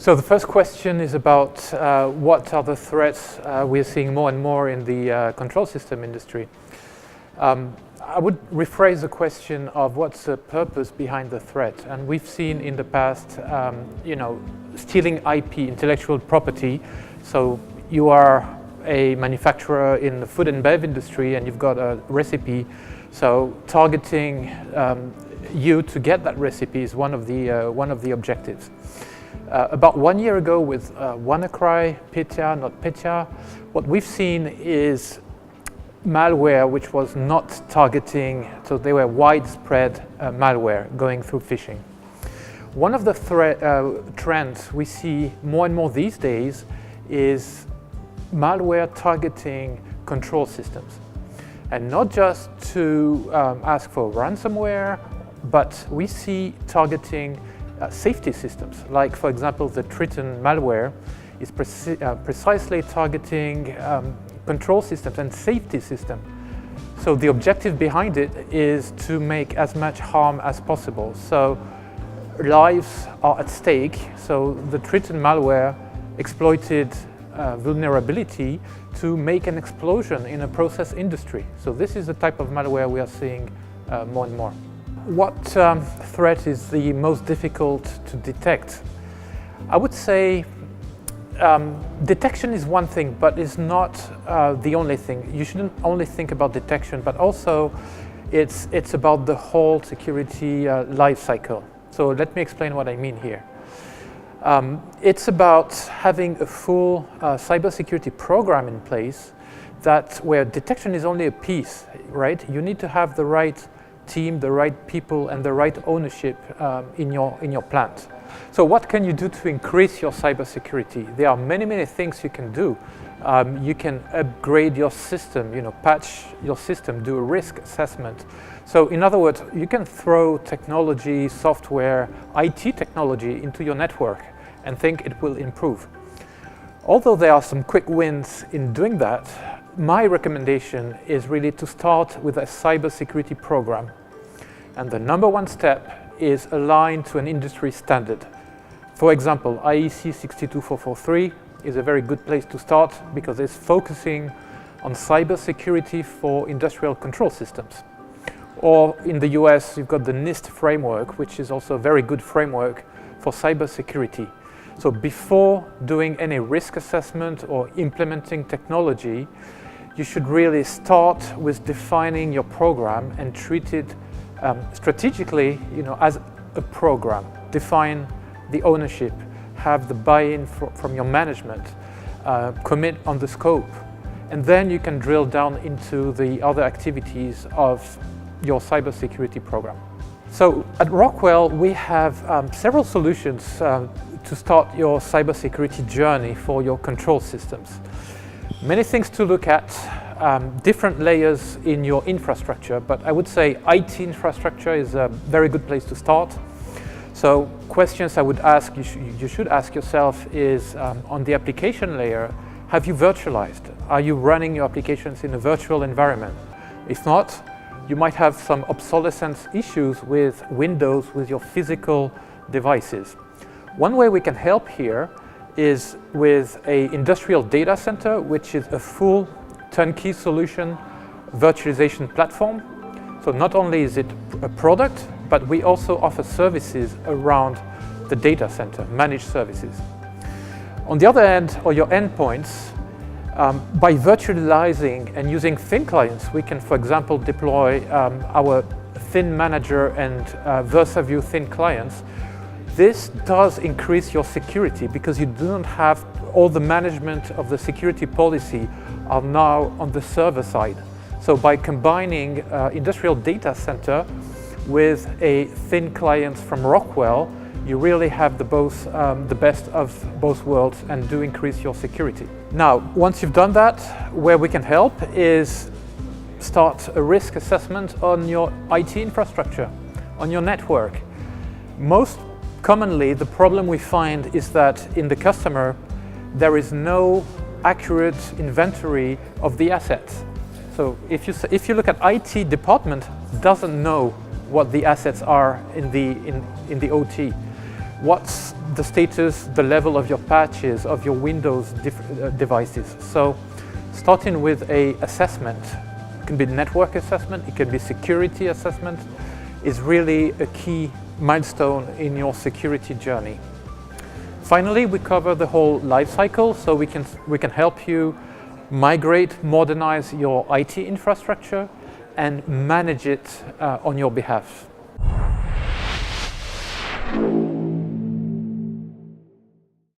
So the first question is about what are the threats we're seeing more and more in the control system industry. I would rephrase the question of what's the purpose behind the threat. And we've seen in the past, stealing IP, intellectual property. So you are a manufacturer in the food and bev industry and you've got a recipe. So targeting you to get that recipe is one of the objectives. About 1 year ago with WannaCry, Petya, not Petya, what we've seen is malware which was not targeting, so they were widespread malware going through phishing. One of the trends we see more and more these days is malware targeting control systems. And not just to ask for ransomware, but we see targeting safety systems, like for example the Triton malware is precisely targeting control systems and safety systems. So the objective behind it is to make as much harm as possible. So lives are at stake. So the Triton malware exploited vulnerability to make an explosion in a process industry. So this is the type of malware we are seeing more and more. What threat is the most difficult to detect? I would say detection is one thing, but it's not the only thing. You shouldn't only think about detection, but also it's about the whole security life cycle. So let me explain what I mean here. It's about having a full cybersecurity program in place where detection is only a piece, right? You need to have the right team, the right people, and the right ownership in your plant. So what can you do to increase your cybersecurity? There are many things you can do. You can upgrade your system, patch your system, do a risk assessment. So in other words, you can throw technology, software, IT technology into your network and think it will improve. Although there are some quick wins in doing that, my recommendation is really to start with a cybersecurity program. And the number one step is aligned to an industry standard. For example, IEC 62443 is a very good place to start because it's focusing on cybersecurity for industrial control systems. Or in the US, you've got the NIST framework, which is also a very good framework for cybersecurity. So before doing any risk assessment or implementing technology, you should really start with defining your program and treat it strategically, as a program. Define the ownership, have the buy-in from your management, commit on the scope, and then you can drill down into the other activities of your cybersecurity program. So at Rockwell, we have several solutions to start your cybersecurity journey for your control systems. Many things to look at, different layers in your infrastructure, but I would say IT infrastructure is a very good place to start. So questions I would ask, you should ask yourself is, on the application layer, have you virtualized? Are you running your applications in a virtual environment? If not, you might have some obsolescence issues with Windows, with your physical devices. One way we can help here is with an industrial data center, which is a full turnkey solution virtualization platform. So not only is it a product, but we also offer services around the data center, managed services. On the other end, or your endpoints, by virtualizing and using thin clients, we can, for example, deploy our thin manager and VersaView thin clients. This does increase your security because you do not have all the management of the security policy are now on the server side. So by combining industrial data center with a thin client from Rockwell, you really have the best of both worlds and do increase your security. Now, once you've done that, where we can help is start a risk assessment on your IT infrastructure, on your network. Most commonly, the problem we find is that in the customer, there is no accurate inventory of the assets. So if you look at IT department, doesn't know what the assets are in the OT. What's the status, the level of your patches, of your Windows devices. So starting with a assessment, it can be network assessment, it can be security assessment, is really a key milestone in your security journey. Finally, we cover the whole life cycle, so we can help you migrate, modernize your IT infrastructure and manage it on your behalf.